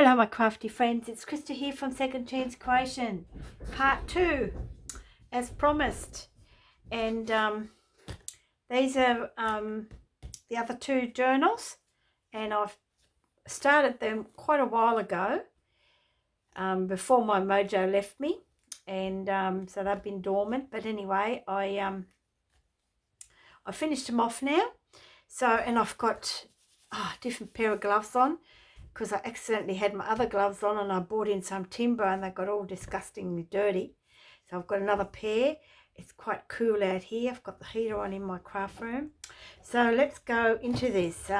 Hello my crafty friends, it's Krista here from Second Chance Creation, part 2, as promised. And these are the other two journals, and I've started them quite a while ago, before my mojo left me, and so they've been dormant. But anyway, I finished them off now. So, and I've got a different pair of gloves on, because I accidentally had my other gloves on and I brought in some timber and they got all disgustingly dirty. So I've got another pair. It's quite cool out here. I've got the heater on in my craft room. So let's go into this,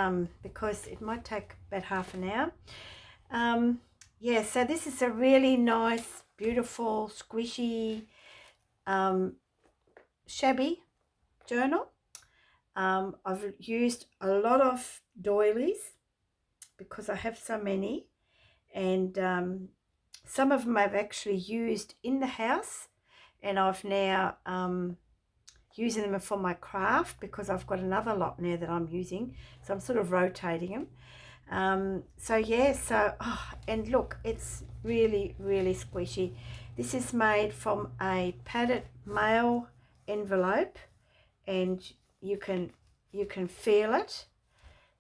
because it might take about half an hour. Yeah, so this is a really nice, beautiful, squishy, shabby journal. I've used a lot of doilies because I have so many, and some of them I've actually used in the house, and I've now using them for my craft because I've got another lot now that I'm using, so I'm sort of rotating them. So yeah, so and look, it's really squishy. This is made from a padded mail envelope, and you can feel it.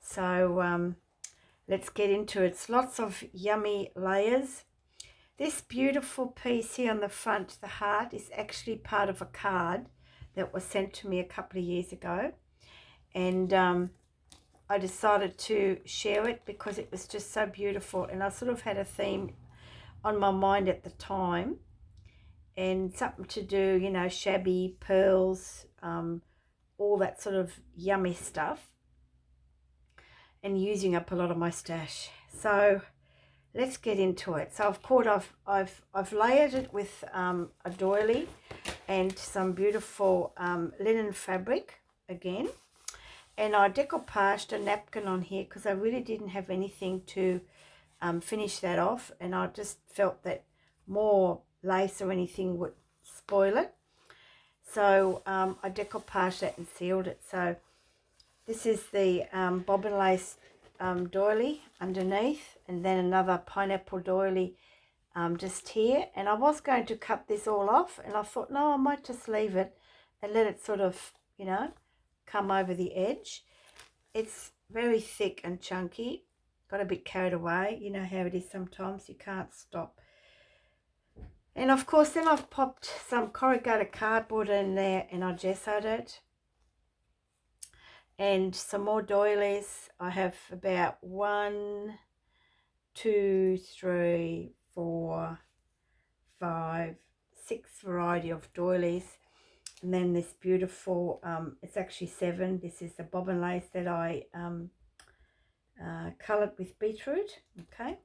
So let's get into it. It's lots of yummy layers. This beautiful piece here on the front, the heart, is actually part of a card that was sent to me a couple of years ago. And I decided to share it because it was just so beautiful. And I sort of had a theme on my mind at the time. And something to do, you know, shabby, pearls, all that sort of yummy stuff. And using up a lot of my stash. So let's get into it. So I've layered it with a doily and some beautiful linen fabric again, and I decoupaged a napkin on here because I really didn't have anything to finish that off, and I just felt that more lace or anything would spoil it. So I decoupaged that and sealed it. So this is the bobbin lace doily underneath, and then another pineapple doily just here. And I was going to cut this all off, and I thought, no, I might just leave it and let it sort of, you know, come over the edge. It's very thick and chunky. Got a bit carried away. You know how it is sometimes. You can't stop. And of course, then I've popped some corrugated cardboard in there and I gessoed it. And some more doilies. I have about 1, 2, 3, 4, 5, 6 variety of doilies. And then this beautiful, it's actually 7. This is the bobbin lace that I coloured with beetroot. Okay.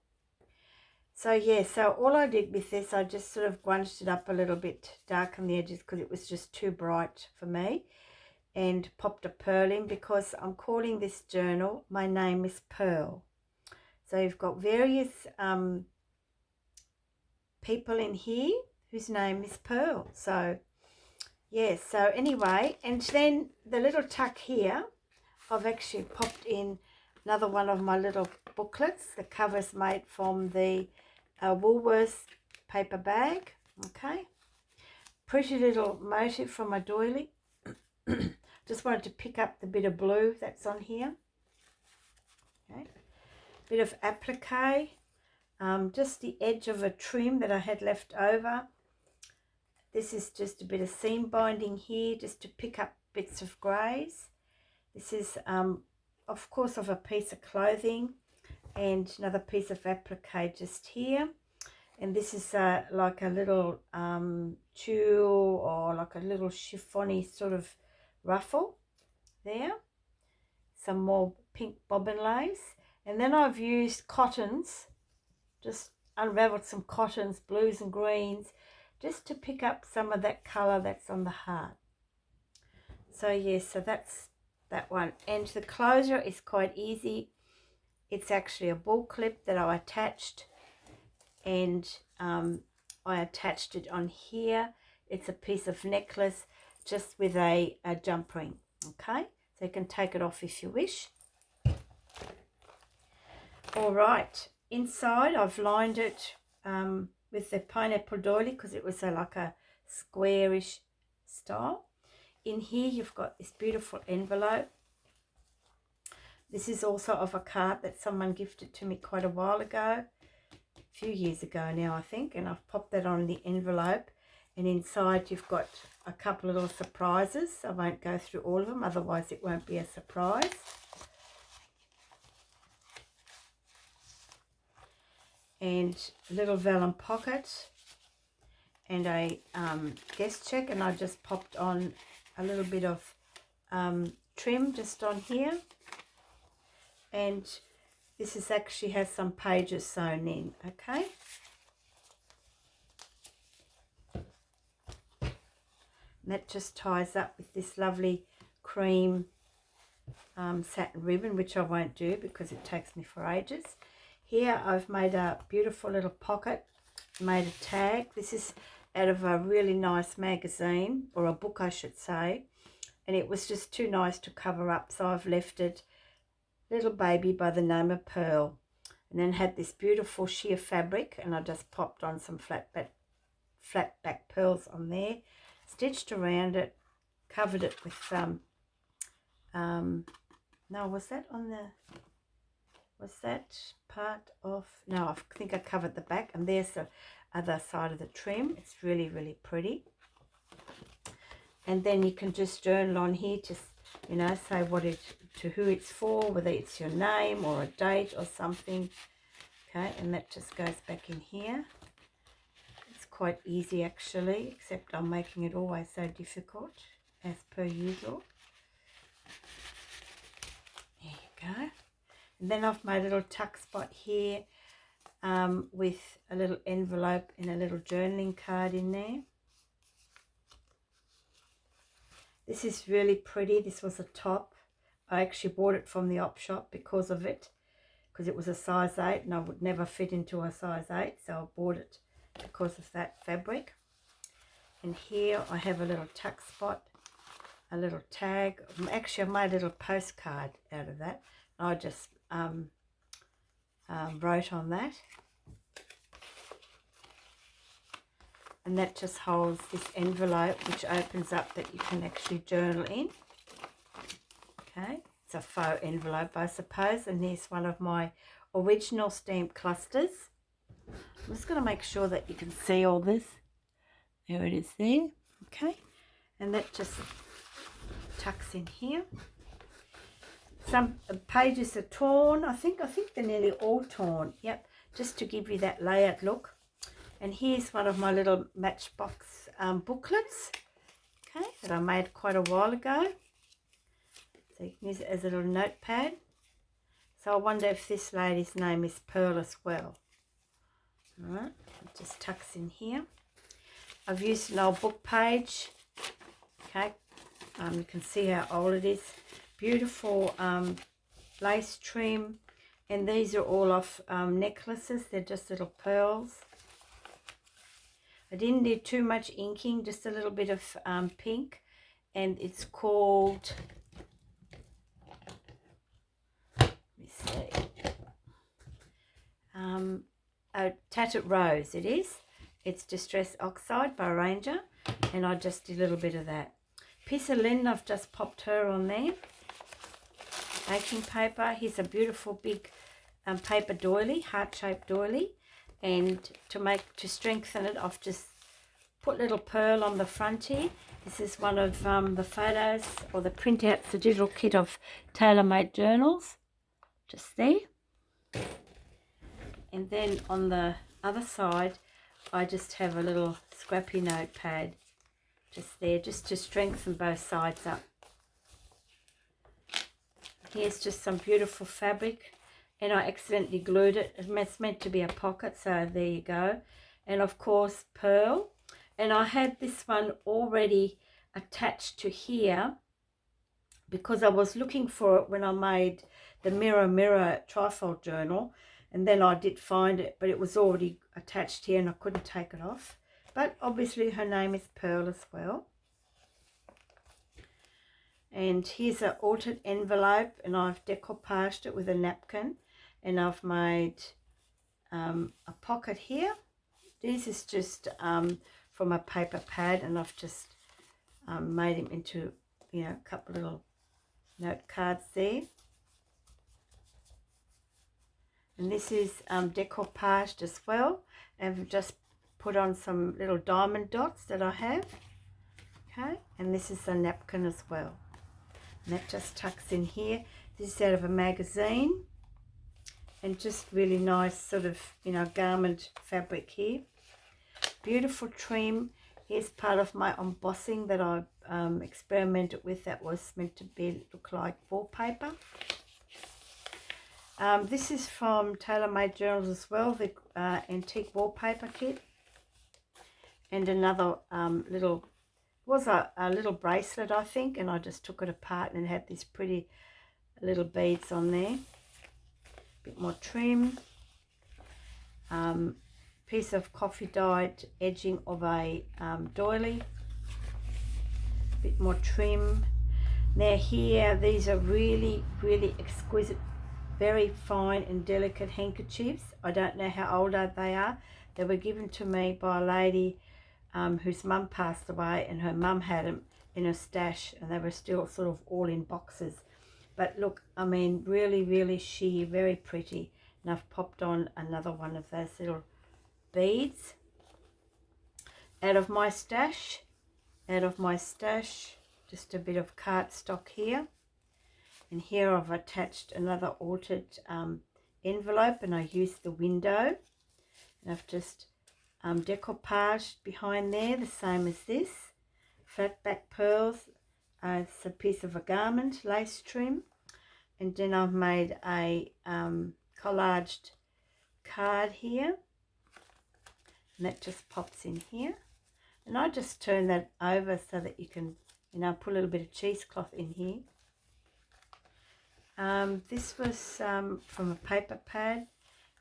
So yeah, so all I did with this, I just sort of grunged it up a little bit, dark on the edges because it was just too bright for me. And popped a pearl in because I'm calling this journal My Name is Pearl. So you've got various people in here whose name is Pearl. So yes, yeah, so anyway, and then the little tuck here, I've actually popped in another one of my little booklets. The cover's made from the Woolworths paper bag. Okay, pretty little motif from my doily. Just wanted to pick up the bit of blue that's on here. Okay, bit of applique, just the edge of a trim that I had left over. This is just a bit of seam binding here, just to pick up bits of greys. This is, of course, of a piece of clothing, and another piece of applique just here. And this is like a little tulle or like a little chiffony sort of ruffle there. Some more pink bobbin lace, and then I've used cottons, just unraveled some cottons, blues and greens, just to pick up some of that colour that's on the heart. So yes, so that's that one. And the closure is quite easy. It's actually a ball clip that I attached, and I attached it on here. It's a piece of necklace just with a jump ring. Okay, so you can take it off if you wish. All right, inside I've lined it with the pineapple doily because it was like a squarish style. In here you've got this beautiful envelope. This is also of a card that someone gifted to me quite a while ago, a few years ago now I think, and I've popped that on the envelope, and inside you've got a couple of little surprises. I won't go through all of them, otherwise it won't be a surprise. And a little vellum pocket and a guest check, and I just popped on a little bit of trim just on here, and this is actually has some pages sewn in. Okay, and that just ties up with this lovely cream satin ribbon, which I won't do because it takes me for ages. Here I've made a beautiful little pocket, made a tag. This is out of a really nice magazine, or a book I should say, and it was just too nice to cover up, so I've left it Little Baby by the name of Pearl, and then had this beautiful sheer fabric, and I just popped on some flat back pearls on there, stitched around it, covered it with no, was that on the, was that part of, no, I think I covered the back, and there's the other side of the trim. It's really, really pretty. And then you can just journal on here to, you know, say what it, to who it's for, whether it's your name or a date or something. Okay, and that just goes back in here. It's quite easy actually, except I'm making it always so difficult, as per usual. There you go. And then I've made a little tuck spot here with a little envelope and a little journaling card in there. This is really pretty. This was a top. I actually bought it from the op shop because of it, because it was a size 8 and I would never fit into a size 8, so I bought it because of that fabric. And here I have a little tuck spot, a little tag. Actually, I made a little postcard out of that. I just wrote on that, and that just holds this envelope, which opens up, that you can actually journal in. Okay, it's a faux envelope, I suppose, and here's one of my original stamp clusters. I'm just going to make sure that you can see all this. There it is there. Okay, and that just tucks in here. Some pages are torn. I think they're nearly all torn. Yep, just to give you that layered look. And here's one of my little Matchbox booklets, okay, that I made quite a while ago. So you can use it as a little notepad. So I wonder if this lady's name is Pearl as well. All right, it just tucks in here. I've used an old book page. Okay, you can see how old it is. Beautiful lace trim, and these are all off necklaces. They're just little pearls. I didn't do too much inking, just a little bit of pink, and it's called, let me see, a Tattered Rose it is. It's Distress Oxide by Ranger, and I just did a little bit of that. Piece of linen, I've just popped her on there. Baking paper, here's a beautiful big paper doily, heart-shaped doily, and to strengthen it, I've just put little pearl on the front here. This is one of the photos or the printouts, the digital kit of tailor-made journals, just there. And then on the other side, I just have a little scrappy notepad just there, just to strengthen both sides up. Here's just some beautiful fabric, and I accidentally glued it. It's meant to be a pocket, so there you go. And of course pearl, and I had this one already attached to here because I was looking for it when I made the mirror trifold journal, and then I did find it, but it was already attached here and I couldn't take it off. But obviously her name is Pearl as well. And here's an altered envelope, and I've decoupaged it with a napkin, and I've made a pocket here. This is just from a paper pad, and I've just made them into, you know, a couple little note cards there. And this is decoupaged as well, and I've just put on some little diamond dots that I have. Okay, and this is a napkin as well, and that just tucks in here. This is out of a magazine, and just really nice sort of, you know, garment fabric here. Beautiful trim. Here's part of my embossing that I experimented with, that was meant to be look like wallpaper. This is from Tailor Made Journals as well, the antique wallpaper kit. And another little, was a little bracelet, I think, and I just took it apart and it had these pretty little beads on there. Bit more trim. Piece of coffee dyed edging of a doily. Bit more trim. Now here, these are really, really exquisite, very fine and delicate handkerchiefs. I don't know how old they are. They were given to me by a lady whose mum passed away, and her mum had them in a stash, and they were still sort of all in boxes. But look, I mean, really, really sheer, very pretty. And I've popped on another one of those little beads out of my stash. Just a bit of cardstock here. And here I've attached another altered envelope, and I used the window. And I've just decoupaged behind there, the same as this. Flat back pearls. It's a piece of a garment, lace trim. And then I've made a collaged card here. And that just pops in here. And I just turn that over so that you can, you know, put a little bit of cheesecloth in here. This was from a paper pad,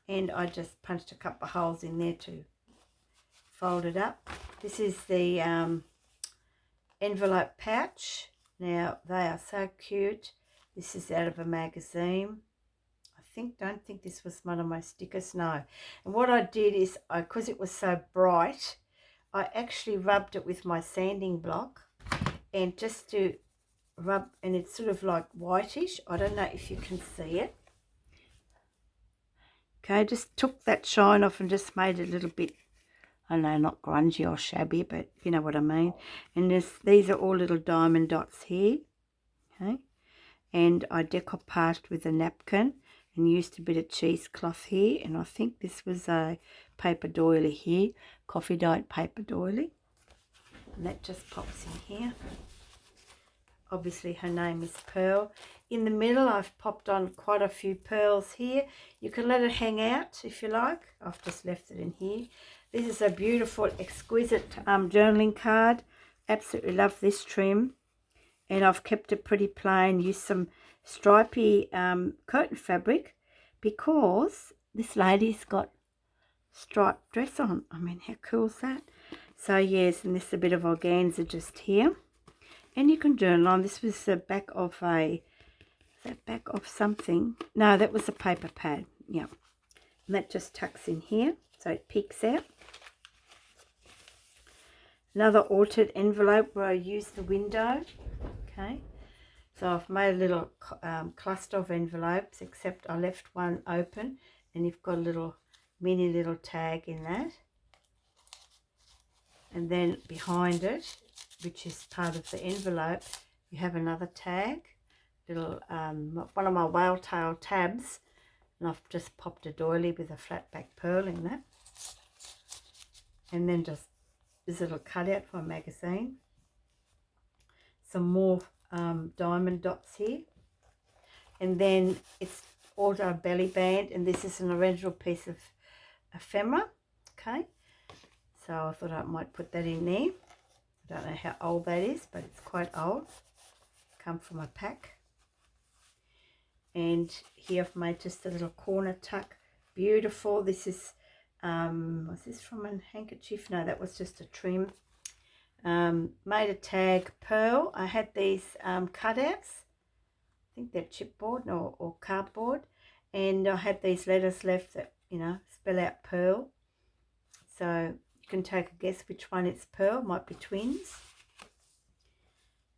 and I just punched a couple of holes in there to fold it up. This is the envelope pouch. Now, they are so cute. This is out of a magazine. Don't think this was one of my stickers, no. And what I did is, because it was so bright, I actually rubbed it with my sanding block, and just to rub, and it's sort of like whitish. I don't know if you can see it. Okay, just took that shine off and just made it a little bit, I don't know, not grungy or shabby, but you know what I mean. And these are all little diamond dots here. Okay, and I decoupaged with a napkin and used a bit of cheesecloth here, and I think this was a paper doily here, coffee dyed paper doily, and that just pops in here. Obviously her name is Pearl. In the middle I've popped on quite a few pearls here. You can let it hang out if you like. I've just left it in here. This is a beautiful, exquisite journaling card. Absolutely love this trim, and I've kept it pretty plain. Used some stripy curtain fabric because this lady's got striped dress on. I mean, how cool is that? So yes, and this is a bit of organza just here, and you can journal on. This was the back of a, is that back of something? No, that was a paper pad. Yeah, and that just tucks in here so it peeks out. Another altered envelope where I used the window. Okay, so I've made a little cluster of envelopes, except I left one open, and you've got a little mini little tag in that. And then behind it, which is part of the envelope, you have another tag, little one of my whale tail tabs, and I've just popped a doily with a flat back pearl in that. And then just this little cutout for a magazine. Some more diamond dots here, and then it's also a belly band, and this is an original piece of ephemera. Okay, so I thought I might put that in there. I don't know how old that is, but it's quite old. Come from a pack. And here I've made just a little corner tuck. Beautiful. This is was this from a handkerchief? No, that was just a trim. Made a tag pearl. I had these cutouts. I think they're chipboard or cardboard, and I had these letters left that you know, spell out pearl. So you can take a guess which one it's pearl, might be twins.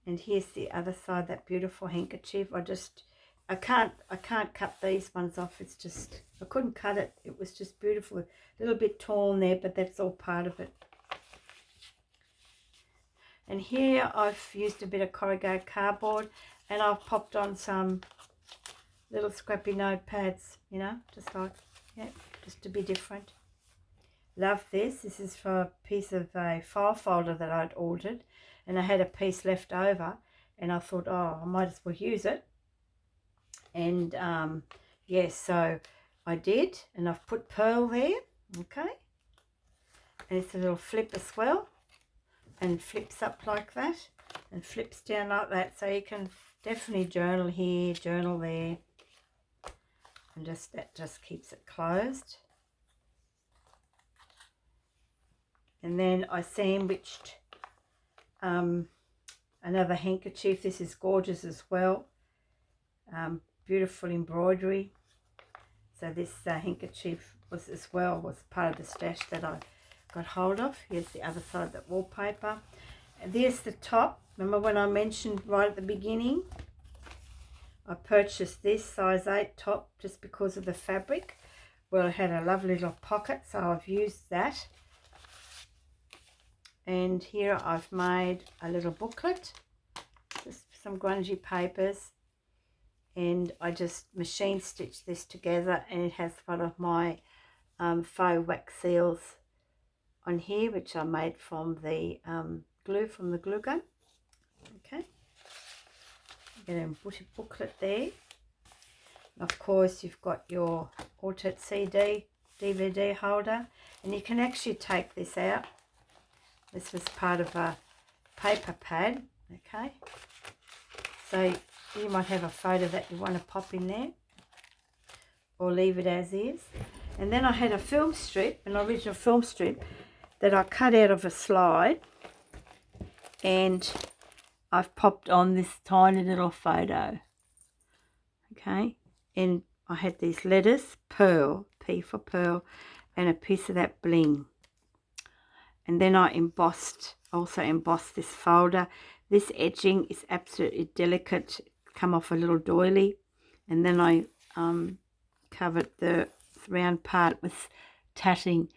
And here's the other side, that beautiful handkerchief. I can't cut these ones off. It's just, I couldn't cut it. It was just beautiful. A little bit torn there, but that's all part of it. And here I've used a bit of corrugated cardboard, and I've popped on some little scrappy notepads, you know, just like, yeah, just to be different. Love this. This is for a piece of a file folder that I'd ordered, and I had a piece left over, and I thought, oh, I might as well use it. And yes, so I did, and I've put pearl there, okay, and it's a little flip as well, and flips up like that and flips down like that, so you can definitely journal here, journal there, and that just keeps it closed. And then I sandwiched another handkerchief. This is gorgeous as well, beautiful embroidery. So this handkerchief was part of the stash that I got hold of. Here's the other side of that wallpaper, and there's the top. Remember when I mentioned right at the beginning, I purchased this size 8 top just because of the fabric. Well, it had a lovely little pocket, so I've used that. And here I've made a little booklet, just some grungy papers, and I just machine stitched this together, and it has one of my faux wax seals on here, which I made from the glue from the glue gun. Okay, get a booklet there. And of course, you've got your altered CD, DVD holder, and you can actually take this out. This was part of a paper pad, okay? So you might have a photo that you want to pop in there, or leave it as is. And then I had a film strip, an original film strip, that I cut out of a slide, and I've popped on this tiny little photo, okay? And I had these letters, pearl, P for pearl, and a piece of that bling. And then I also embossed this folder. This edging is absolutely delicate, come off a little doily. And then I covered the round part with tatting,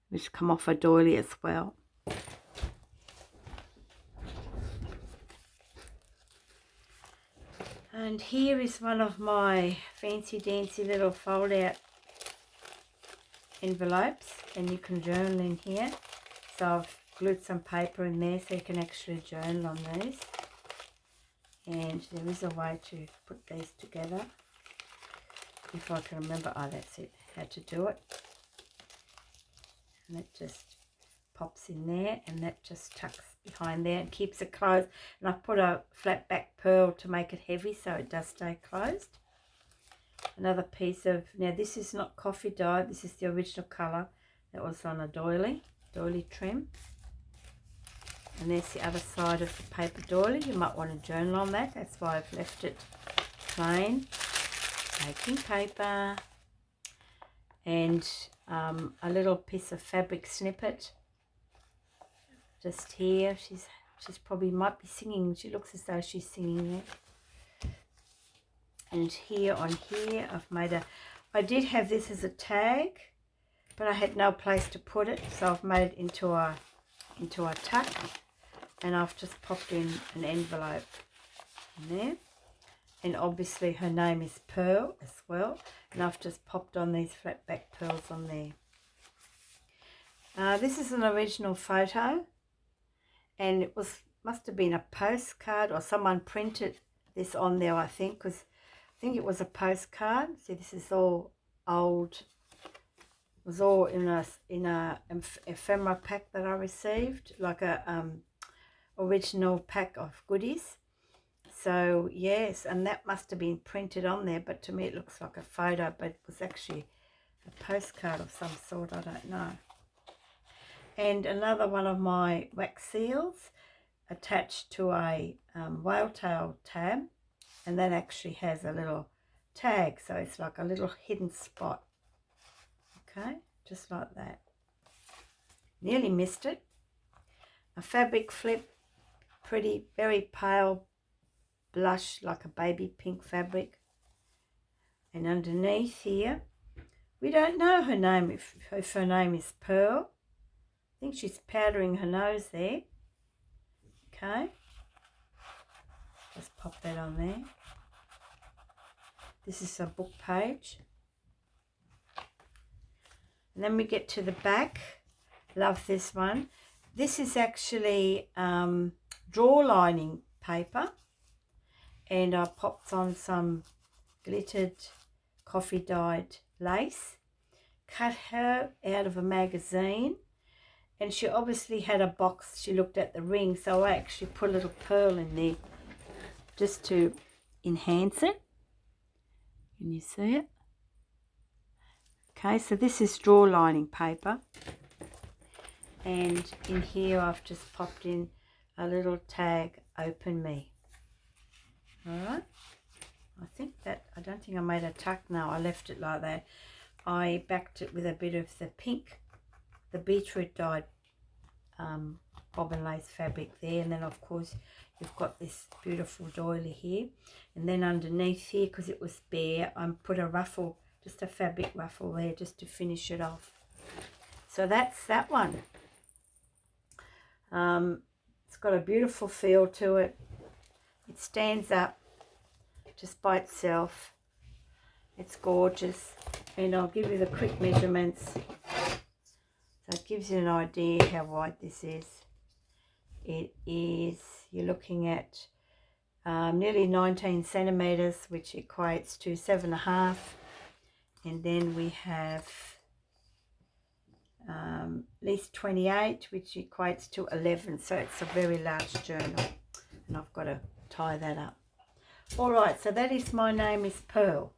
which come off a doily as well. And here is one of my fancy dancy little fold out envelopes, and you can journal in here. So I've glued some paper in there so you can actually journal on these. And there is a way to put these together, if I can remember. Oh, that's it, how to do it. And it just pops in there, and that just tucks behind there and keeps it closed. And I put a flat back pearl to make it heavy so it does stay closed. Another piece of, now this is not coffee dye, this is the original colour that was on a doily trim. And there's the other side of the paper doily. You might want to journal on that, that's why I've left it plain. Making paper. And a little piece of fabric snippet just here. She's probably might be singing. She looks as though she's singing there. And here on here I've made I did have this as a tag, but I had no place to put it, so I've made it into a tuck, and I've just popped in an envelope in there. And obviously her name is Pearl as well, and I've just popped on these flat back pearls on there. This is an original photo, and it must have been a postcard, or someone printed this on there, I think, because I think it was a postcard. See, this is all old. It was all in a ephemera pack that I received, like a original pack of goodies. So yes, and that must have been printed on there, but to me it looks like a photo, but it was actually a postcard of some sort, I don't know. And another one of my wax seals attached to a whale tail tab, and that actually has a little tag, so it's like a little hidden spot. Okay, just like that. Nearly missed it. A fabric flip, pretty, very pale blush, like a baby pink fabric. And underneath here, we don't know her name, if her name is Pearl. I think she's powdering her nose there. Okay, just pop that on there. This is a book page. And then we get to the back. Love this one. This is actually drawer lining paper. And I popped on some glittered coffee dyed lace. Cut her out of a magazine. And she obviously had a box. She looked at the ring. So I actually put a little pearl in there just to enhance it. Can you see it? Okay, so this is drawer lining paper. And in here I've just popped in a little tag, Open Me. Alright. I don't think I made a tuck. No, I left it like that. I backed it with a bit of the pink, the beetroot dyed bobbin lace fabric there. And then of course you've got this beautiful doily here. And then underneath here, because it was bare, I put a ruffle, just a fabric ruffle there just to finish it off. So that's that one. It's got a beautiful feel to it. It stands up just by itself. It's gorgeous. And I'll give you the quick measurements. So it gives you an idea how wide this is. It is, you're looking at nearly 19 centimetres, which equates to 7.5. And then we have at least 28, which equates to 11. So it's a very large journal. And I've got to tie that up. All right, so that is My Name is Pearl.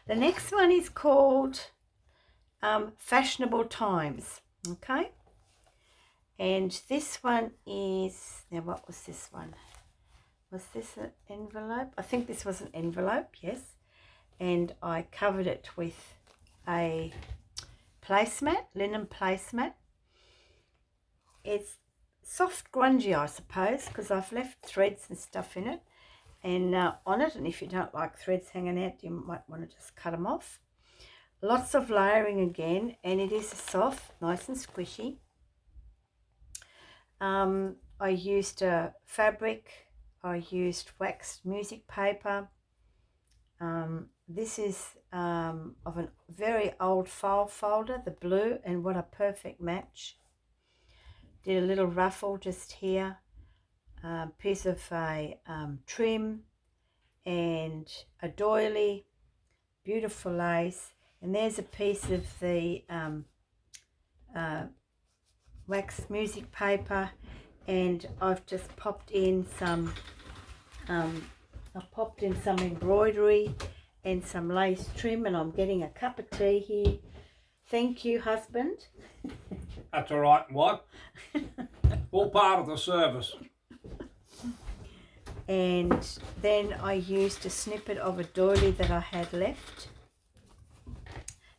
The next one is called Fashionable Times. Okay. And this one is, now what was this one? Was this an envelope? I think this was an envelope, yes. And I covered it with a placemat, linen placemat. It's soft grungy, I suppose, because I've left threads and stuff in it and on it. And if you don't like threads hanging out, you might want to just cut them off. Lots of layering again, and it is soft, nice and squishy. I used a fabric. I used waxed music paper. This is of a very old file folder, the blue, and what a perfect match. Did a little ruffle just here, piece of a trim and a doily, beautiful lace, and there's a piece of the wax music paper, and I've just popped in some embroidery and some lace trim, and I'm getting a cup of tea here. Thank you, husband. That's all right, wife. All part of the service. And then I used a snippet of a doily that I had left,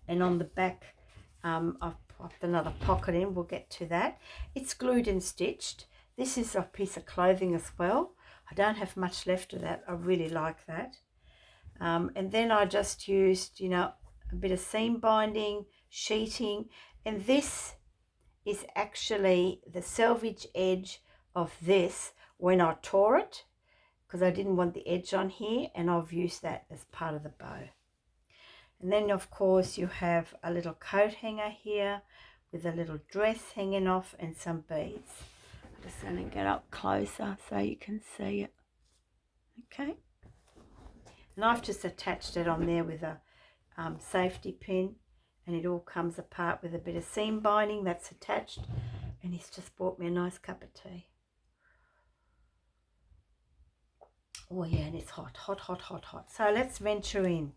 and on the back I've popped another pocket in. We'll get to that. It's glued and stitched. This is a piece of clothing as well. I don't have much left of that. I really like that. And then I just used, you know, a bit of seam binding, sheeting, and this is actually the selvage edge of this when I tore it, because I didn't want the edge on here, and I've used that as part of the bow. And then of course you have a little coat hanger here with a little dress hanging off and some beads. I'm just going to get up closer so you can see it. Okay. And I've just attached it on there with a safety pin, and it all comes apart with a bit of seam binding that's attached, and he's just bought me a nice cup of tea. Oh yeah, and it's hot, hot, hot, hot, hot. So let's venture in.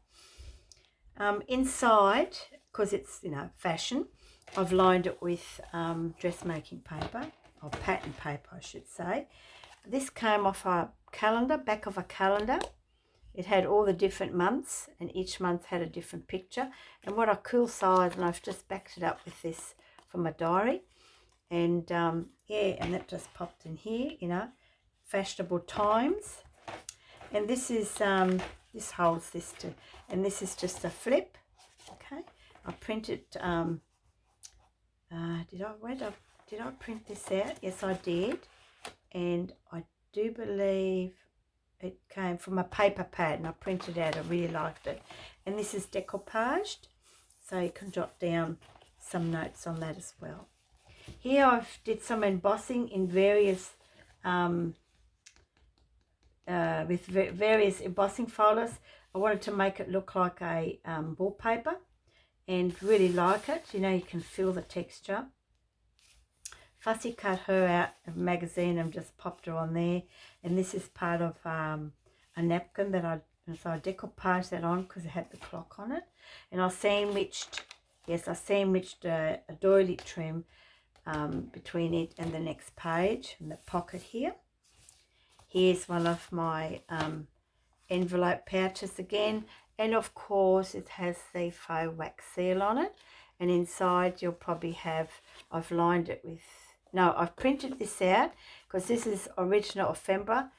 Inside, because it's, you know, fashion, I've lined it with dressmaking paper, or pattern paper I should say. This came off a calendar, back of a calendar. it had all the different months, and each month had a different picture. And what a cool size, and I've just backed it up with this from my diary. And yeah, and that just popped in here, you know, fashionable times. And this is, this holds this too, and this is just a flip, okay. I printed, did I print this out? Yes, I did. And I do believe it came from a paper pad, and I printed it out. I really liked it. And this is decoupaged, so you can jot down some notes on that as well. Here I've did some embossing in various with various embossing folders. I wanted to make it look like a wallpaper, and really like it. You know, you can feel the texture. Fussy cut her out of a magazine and just popped her on there. And this is part of a napkin that I decoupaged that on because it had the clock on it. And I sandwiched, yes, I sandwiched a doily trim between it and the next page in the pocket here. Here's one of my envelope pouches again. And of course it has the faux wax seal on it. And inside you'll probably have, I've lined it with, no, I've printed this out because this is original ephemera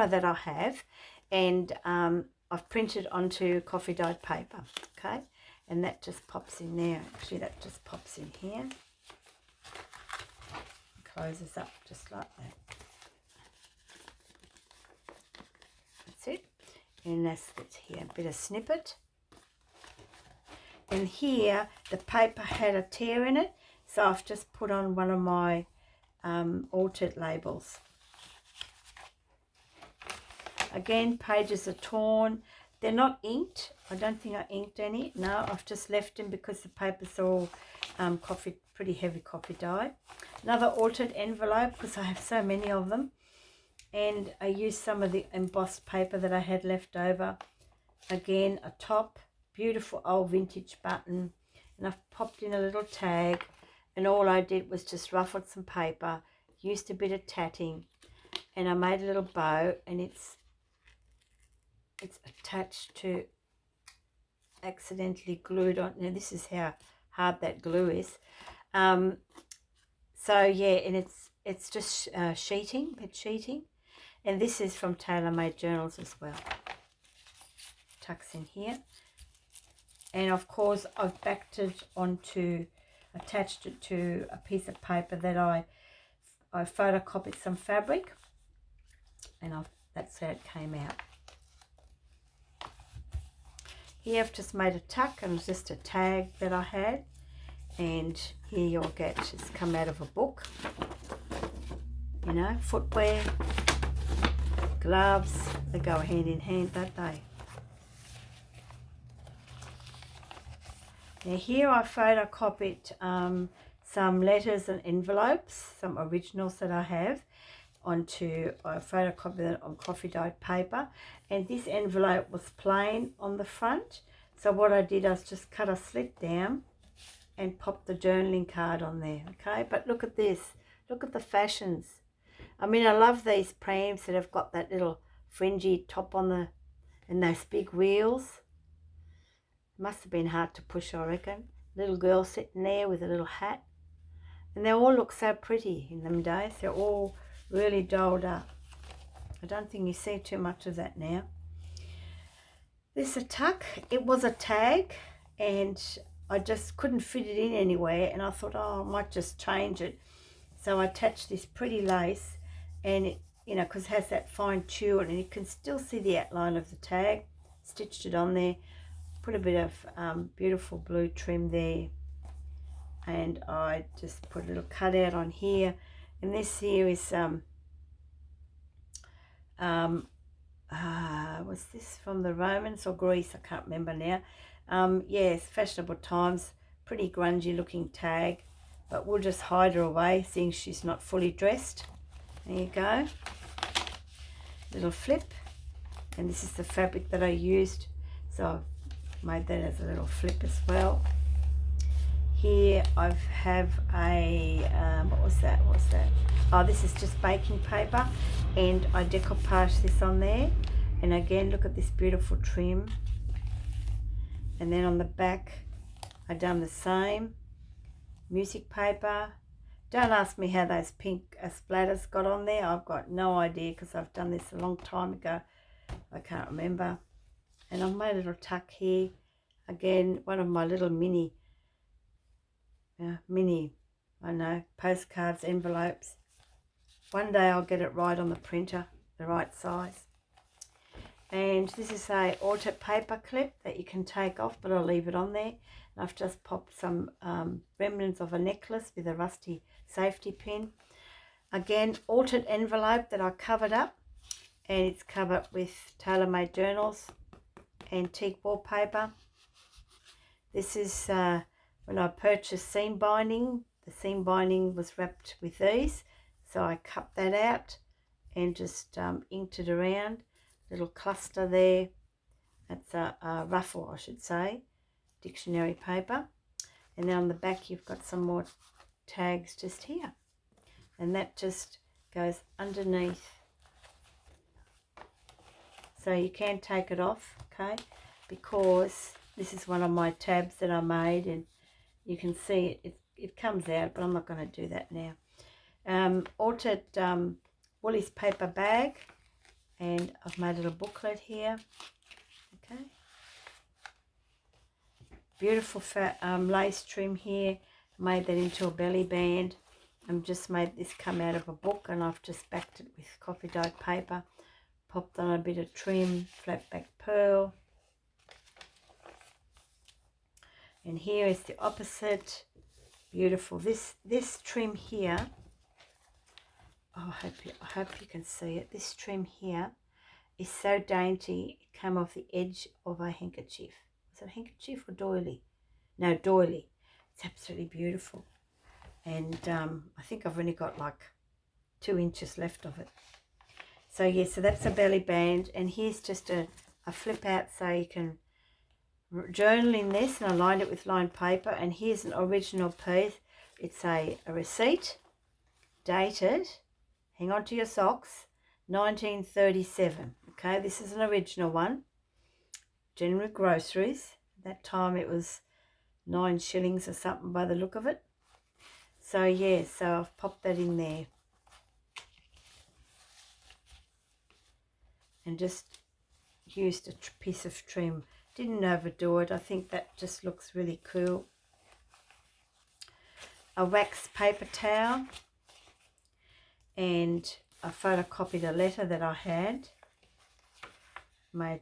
that I have, and I've printed onto coffee dyed paper, okay, and that just pops in there. Actually, that just pops in here, closes up just like that. That's it, and that's here, a bit of snippet. And here the paper had a tear in it, so I've just put on one of my altered labels. Again, pages are torn. They're not inked. I don't think I inked any. No, I've just left them because the paper's all pretty heavy coffee dye. Another altered envelope because I have so many of them. And I used some of the embossed paper that I had left over. Again, a top, beautiful old vintage button. And I've popped in a little tag. And all I did was just ruffled some paper, used a bit of tatting, and I made a little bow, and it's attached to, accidentally glued on. Now this is how hard that glue is. So yeah, and it's just sheeting, bit sheeting, and this is from Tailor Made Journals as well. Tucks in here, and of course I've backed it onto, attached it to a piece of paper that I photocopied some fabric, and that's how it came out. Here I've just made a tuck and just a tag that I had, and here you'll get, it's come out of a book, you know, footwear, gloves, they go hand in hand, don't they? Now here I photocopied some letters and envelopes, some originals that I have, I photocopied it on coffee dyed paper, and this envelope was plain on the front. So what I did, I was just cut a slit down and popped the journaling card on there, okay? But look at this, look at the fashions. I mean, I love these prams that have got that little fringy top on the, and those big wheels. Must have been hard to push, I reckon. Little girl sitting there with a little hat. And they all look so pretty in them days. They're all really dolled up. I don't think you see too much of that now. This is a tuck. It was a tag, and I just couldn't fit it in anywhere. And I thought, oh, I might just change it. So I attached this pretty lace, and it, you know, because it has that fine tulle, and you can still see the outline of the tag. Stitched it on there. Put a bit of beautiful blue trim there, and I just put a little cutout on here. And this here is was this from the Romans or Greece? I can't remember now. Yes, fashionable times, pretty grungy looking tag, but we'll just hide her away, seeing she's not fully dressed. There you go, little flip, and this is the fabric that I used, so made that as a little flip as well. Here I have a what was that? Oh, this is just baking paper, and I decoupaged this on there, And again, look at this beautiful trim. And then on the back, I've done the same. Music paper. Don't ask me how those pink splatters got on there. I've got no idea because I've done this a long time ago. I can't remember. And I've made a little tuck here. Again, one of my little mini, I know, postcards, envelopes. One day I'll get it right on the printer, the right size. And this is a altered paper clip that you can take off, but I'll leave it on there. And I've just popped some remnants of a necklace with a rusty safety pin. Again, altered envelope that I covered up, and it's covered with tailor-made journals, antique wallpaper. This is when I purchased seam binding. The seam binding was wrapped with these, so I cut that out and just inked it around. Little cluster there. That's a ruffle, I should say. Dictionary paper. And then on the back you've got some more tags just here. And that just goes underneath. So you can take it off, okay? Because this is one of my tabs that I made, and you can see it comes out, but I'm not going to do that now. Altered Woolies paper bag, and I've made a little booklet here, okay? Beautiful fat lace trim here. Made that into a belly band. I've just made this come out of a book, and I've just backed it with coffee dyed paper. Popped on a bit of trim, flat back pearl. And here is the opposite. Beautiful. This trim here, oh, I hope you can see it. This trim here is so dainty. It came off the edge of a handkerchief. Is it a handkerchief or doily? No, doily. It's absolutely beautiful. And I think I've only got like 2 inches left of it. So yeah, so that's a belly band, and here's just a flip out so you can journal in this, and I lined it with lined paper. And here's an original piece. It's a receipt dated, hang on to your socks, 1937. Okay, this is an original one. General Groceries. At that time it was 9 shillings or something by the look of it. So yeah, so I've popped that in there. And just used a piece of trim. Didn't overdo it. I think that just looks really cool. A wax paper towel. And I photocopied a letter that I had.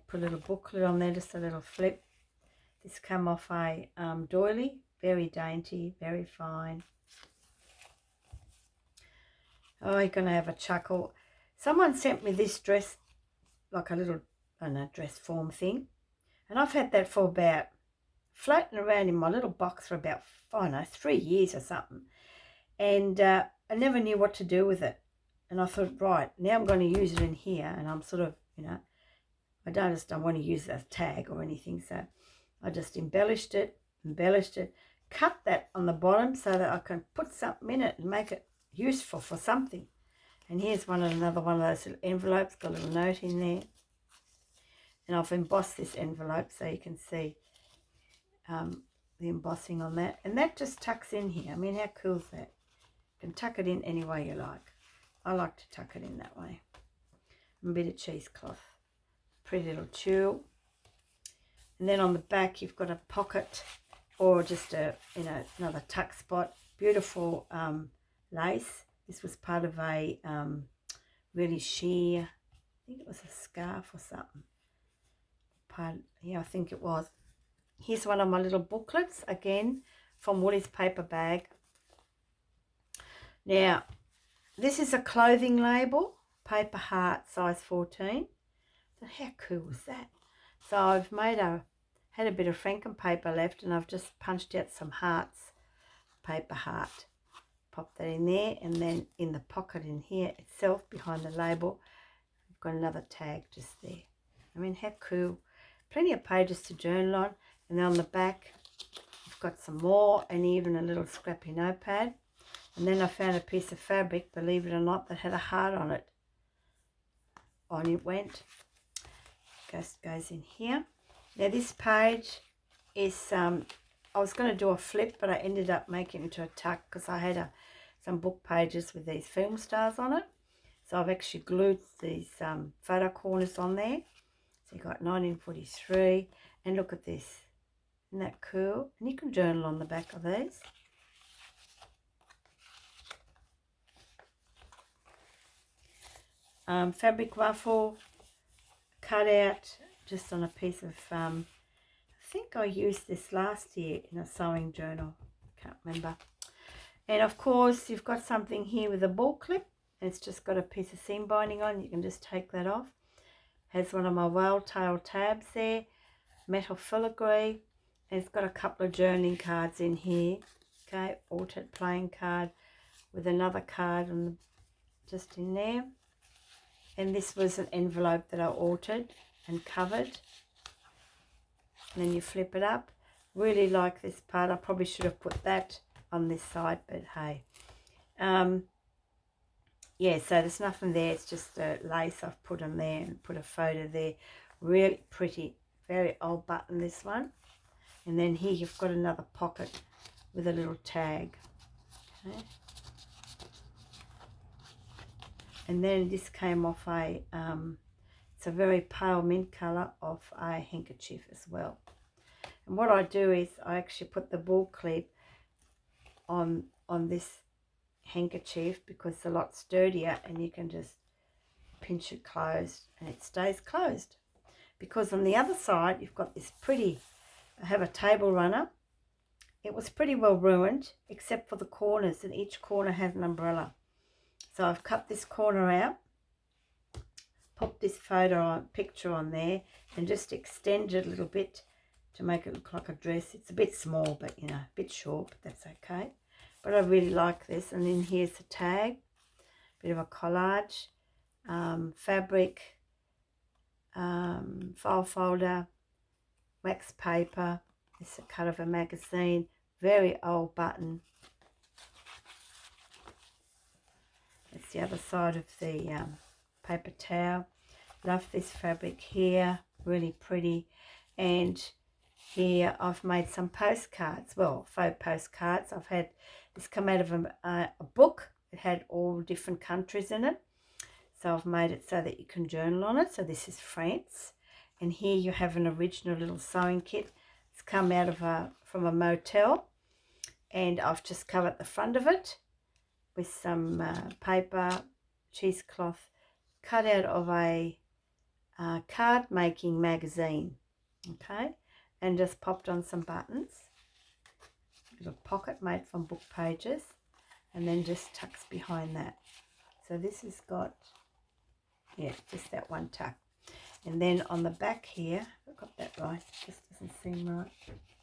Put a little booklet on there, just a little flip. This came off a doily. Very dainty, very fine. Oh, you're going to have a chuckle. Someone sent me this dress, like a little, I don't know, dress form thing. And I've had that for about, floating around in my little box for about, I don't know, 3 years or something. And I never knew what to do with it. And I thought, right, now I'm going to use it in here. And I'm sort of, you know, I just don't want to use it as a tag or anything. So I just embellished it, cut that on the bottom so that I can put something in it and make it useful for something. And here's another one of those little envelopes, got a little note in there. And I've embossed this envelope so you can see the embossing on that. And that just tucks in here. I mean, how cool is that? You can tuck it in any way you like. I like to tuck it in that way. And a bit of cheesecloth. Pretty little tulle. And then on the back you've got a pocket or just a, you know, another tuck spot. Beautiful lace. This was part of a really sheer, I think it was a scarf or something. Yeah, I think it was. Here's one of my little booklets, again, from Woolies paper bag. Now, this is a clothing label, paper heart, size 14. So how cool was that? So I've had a bit of Franken paper left, and I've just punched out some hearts, paper heart. Pop that in there, and then in the pocket in here itself, behind the label, I've got another tag just there. I mean, how cool. Plenty of pages to journal on. And then on the back, I've got some more, and even a little scrappy notepad. And then I found a piece of fabric, believe it or not, that had a heart on it. On it went. just goes in here. Now this page is, I was going to do a flip, but I ended up making it into a tuck because I had some book pages with these film stars on it. So I've actually glued these photo corners on there. So you've got 1943, and look at this. Isn't that cool? And you can journal on the back of these. Fabric ruffle cut out just on a piece of, I think I used this last year in a sewing journal. Can't remember. And of course you've got something here with a ball clip. And it's just got a piece of seam binding on. You can just take that off. Has one of my whale tail tabs there. Metal filigree. And it's got a couple of journaling cards in here. Okay, altered playing card with another card on just in there. And this was an envelope that I altered and covered. And then you flip it up. Really like this part. I probably should have put that on this side, but hey. Yeah, so there's nothing there. It's just a lace I've put on there and put a photo there. Really pretty. Very old button, this one. And then here you've got another pocket with a little tag. Okay. And then this came off a, it's a very pale mint colour, off a handkerchief as well. And what I do is I actually put the ball clip on this handkerchief because it's a lot sturdier, and you can just pinch it closed and it stays closed. Because on the other side you've got this pretty, I have a table runner. It was pretty well ruined except for the corners, and each corner has an umbrella. So I've cut this corner out, popped this picture on there, and just extended a little bit to make it look like a dress. It's a bit small, but you know, a bit short, but that's okay. But I really like this. And then here's the tag, bit of a collage, fabric, file folder, wax paper. This is a cut of a magazine, very old button. That's the other side of the paper towel. Love this fabric here, really pretty. And here I've made some postcards, well, faux postcards. I've had this come out of a book. It had all different countries in it. So I've made it so that you can journal on it. So this is France. And here you have an original little sewing kit. It's come out of from a motel. And I've just covered the front of it with some paper, cheesecloth, cut out of a card making magazine. Okay. And just popped on some buttons. Little pocket made from book pages. And then just tucks behind that. So this has got, yeah, just that one tuck. And then on the back here, I got that right, it just doesn't seem right.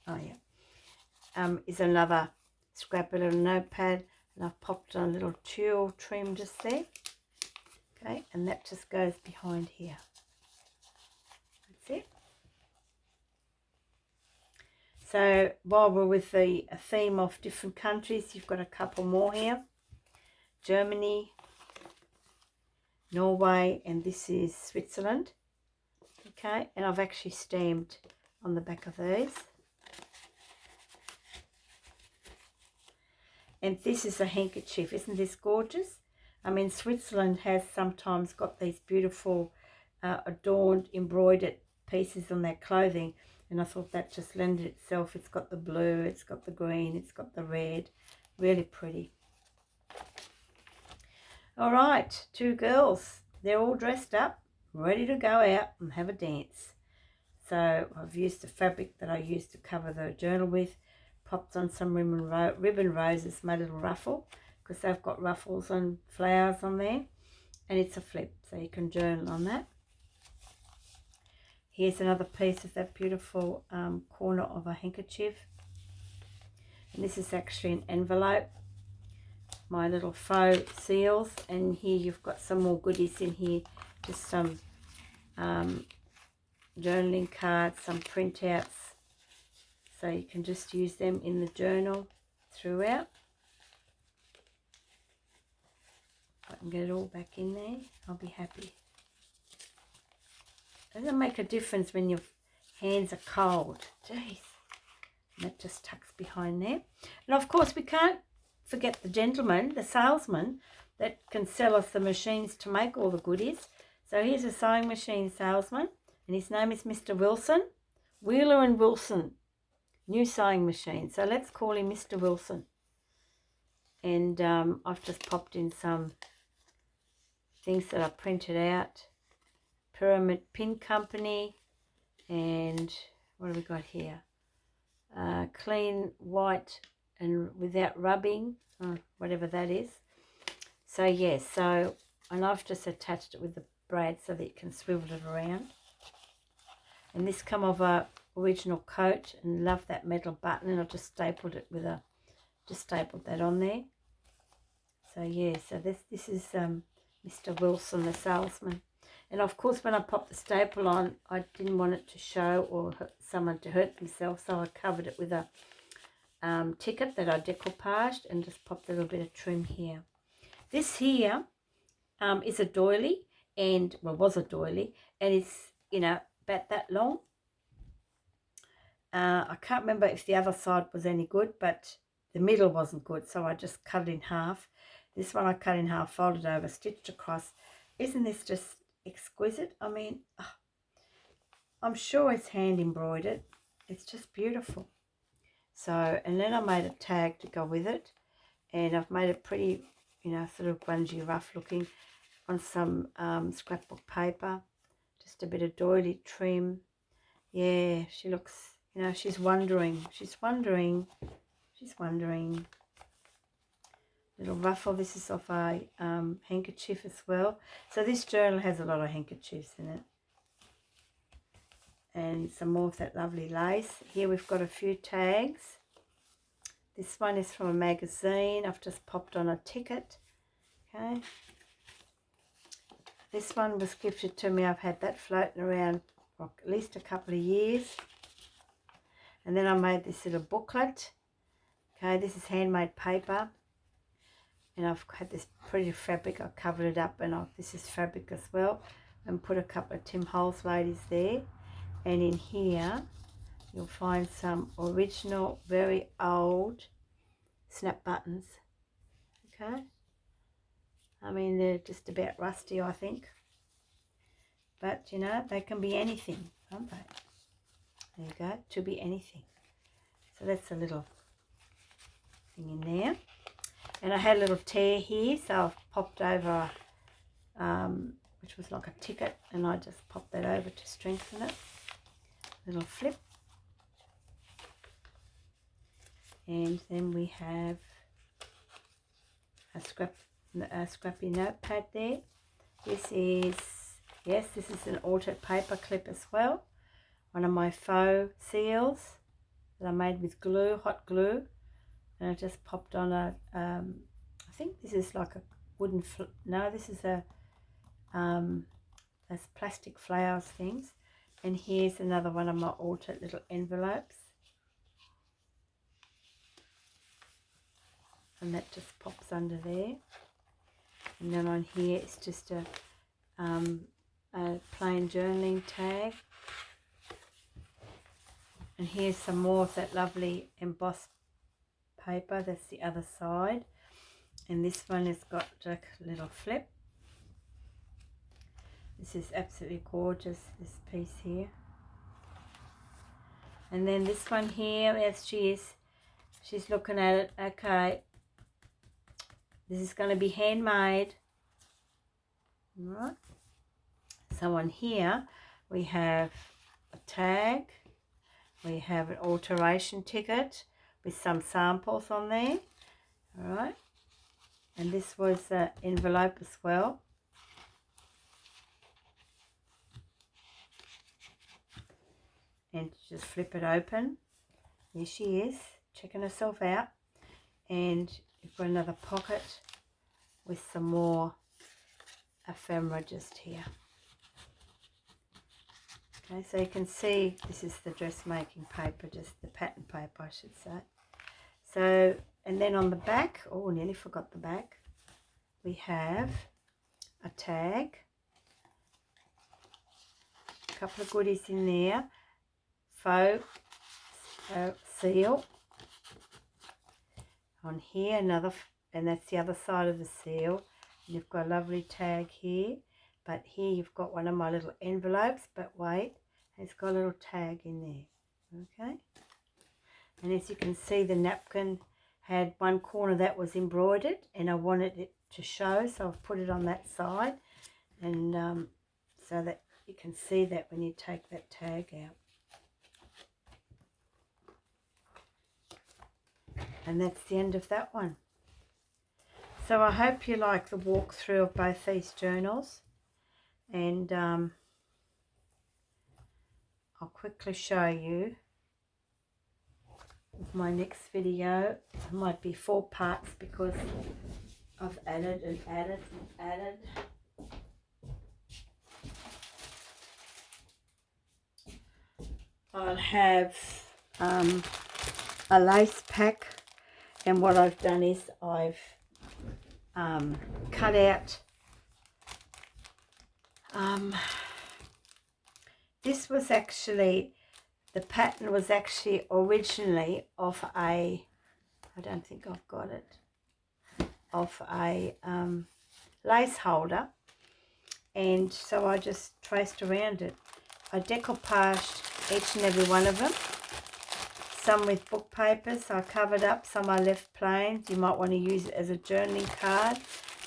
Oh yeah. Is another scrappy little notepad, and I've popped on a little tulle trim just there. Okay, and that just goes behind here. That's it. So while we're with the theme of different countries, you've got a couple more here. Germany, Norway, and this is Switzerland. Okay, and I've actually stamped on the back of these. And this is a handkerchief. Isn't this gorgeous? I mean, Switzerland has sometimes got these beautiful adorned, embroidered pieces on their clothing. And I thought that just lended itself. It's got the blue, it's got the green, it's got the red. Really pretty. All right, two girls. They're all dressed up, ready to go out and have a dance. So I've used the fabric that I used to cover the journal with. Popped on some ribbon roses, my little ruffle, because they've got ruffles and flowers on there. And it's a flip, so you can journal on that. Here's another piece of that beautiful corner of a handkerchief. And this is actually an envelope. My little faux seals. And here you've got some more goodies in here. Just some journaling cards, some printouts. So you can just use them in the journal throughout. If I can get it all back in there, I'll be happy. doesn't make a difference when your hands are cold. Jeez. And that just tucks behind there. And of course we can't forget the gentleman, the salesman, that can sell us the machines to make all the goodies. So here's a sewing machine salesman, and his name is Mr. Wilson. Wheeler and Wilson, new sewing machine. So let's call him Mr. Wilson. And I've just popped in some things that I printed out. Pyramid Pin Company, and what have we got here? Clean white and without rubbing, whatever that is. So yes, and I've just attached it with the brad so that you can swivel it around. And this come of a original coat, and love that metal button, and I just stapled it with stapled that on there. So yeah, so this is Mr. Wilson, the salesman. And of course, when I popped the staple on, I didn't want it to show or someone to hurt themselves, so I covered it with a ticket that I decoupaged and just popped a little bit of trim here. This here is a doily, and well, was a doily, and it's, you know, about that long. I can't remember if the other side was any good, but the middle wasn't good, so I just cut it in half. This one I cut in half, folded over, stitched across. Isn't this just exquisite? I mean, I'm sure it's hand embroidered. It's just beautiful. So, and then I made a tag to go with it, and I've made it pretty, you know, sort of grungy, rough looking on some scrapbook paper. Just a bit of doily trim. Yeah, she looks, you know, she's wondering. Little ruffle. This is off a handkerchief as well. So this journal has a lot of handkerchiefs in it. And some more of that lovely lace. Here we've got a few tags. This one is from a magazine. I've just popped on a ticket. Okay. This one was gifted to me. I've had that floating around for at least a couple of years. And then I made this little booklet. Okay, this is handmade paper. And I've had this pretty fabric. I covered it up, and this is fabric as well. And put a couple of Tim Holtz ladies there. And in here, you'll find some original, very old snap buttons. Okay. I mean, they're just about rusty, I think. But, you know, they can be anything, can't they? There you go, to be anything. So that's a little thing in there. And I had a little tear here, so I've popped over, which was like a ticket, and I just popped that over to strengthen it. Little flip. And then we have a scrappy notepad there. This is an altered paper clip as well. One of my faux seals that I made with glue, hot glue. And I just popped on a, I think this is like a wooden, no, this is a, those plastic flowers things. And here's another one of my altered little envelopes. And that just pops under there. And then on here it's just a plain journaling tag. And here's some more of that lovely embossed paper. That's the other side. And this one has got a little flip. This is absolutely gorgeous, this piece here. And then this one here, as she's looking at it. Okay, this is going to be handmade. Right. So on here we have a tag. We have an alteration ticket with some samples on there. All right. And this was an envelope as well. And just flip it open. There she is, checking herself out. And you've got another pocket with some more ephemera just here. Okay, so you can see this is the dressmaking paper, just the pattern paper I should say. So, and then on the back, oh, nearly forgot the back, we have a tag. couple of goodies in there. Faux seal on here, another, and that's the other side of the seal. And you've got a lovely tag here, but here you've got one of my little envelopes, but wait, it's got a little tag in there. Okay, and as you can see, the napkin had one corner that was embroidered, and I wanted it to show, so I've put it on that side, and so that you can see that when you take that tag out. And that's the end of that one. So I hope you like the walkthrough of both these journals, and I'll quickly show you with my next video. It might be 4 parts because I've added and added and added. I'll have a lace pack, and what I've done is I've cut out this was actually, the pattern was actually originally off a, I don't think I've got it, off a lace holder, and so I just traced around it. I decoupaged each and every one of them, some with book papers I covered up, some I left plain. You might want to use it as a journaling card,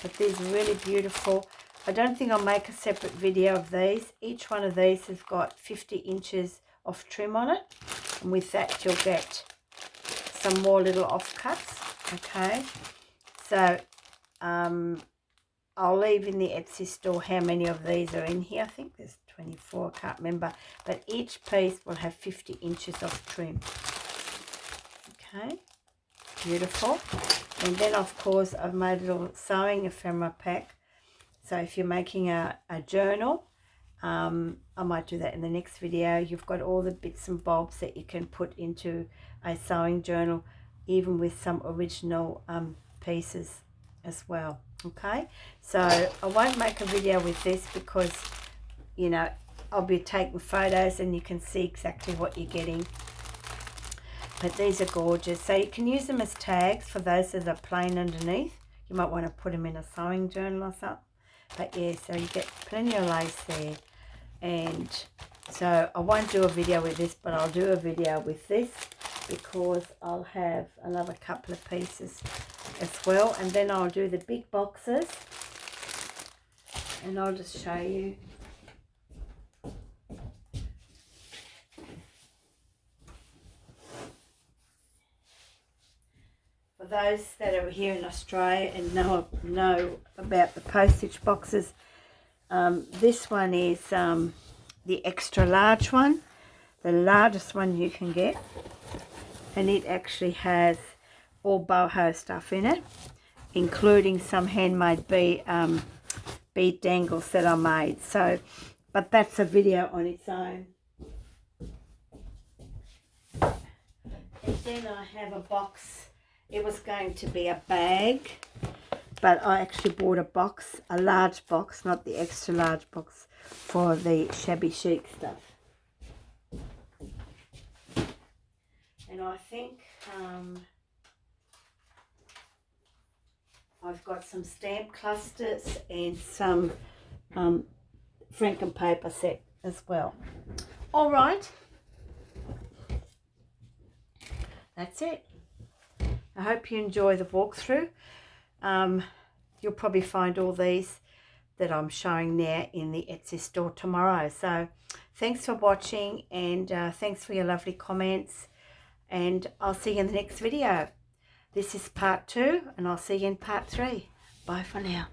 but these are really beautiful. I don't think I'll make a separate video of these. Each one of these has got 50 inches of trim on it, and with that you'll get some more little offcuts. Okay, so I'll leave in the Etsy store how many of these are in here. I think there's 24, I can't remember, but each piece will have 50 inches of trim. Okay, beautiful. And then of course I've made a little sewing ephemera pack. So if you're making a journal, I might do that in the next video. You've got all the bits and bobs that you can put into a sewing journal, even with some original pieces as well. Okay, so I won't make a video with this because, you know, I'll be taking photos and you can see exactly what you're getting. But these are gorgeous. So you can use them as tags for those that are plain underneath. You might want to put them in a sewing journal or something. But yeah, so you get plenty of lace there. And so I won't do a video with this, but I'll do a video with this because I'll have another couple of pieces as well. And then I'll do the big boxes, and I'll just show you. For those that are here in Australia and know about the postage boxes, this one is the extra large one, the largest one you can get, and it actually has all boho stuff in it, including some handmade bead dangles that I made. So, but that's a video on its own. And then I have a box. It was going to be a bag, but I actually bought a box, a large box, not the extra large box, for the shabby chic stuff. And I think I've got some stamp clusters and some Franken paper set as well. All right, that's it. I hope you enjoy the walkthrough. You'll probably find all these that I'm showing now in the Etsy store tomorrow. So thanks for watching, and thanks for your lovely comments, and I'll see you in the next video. This is part 2, and I'll see you in part 3. Bye for now.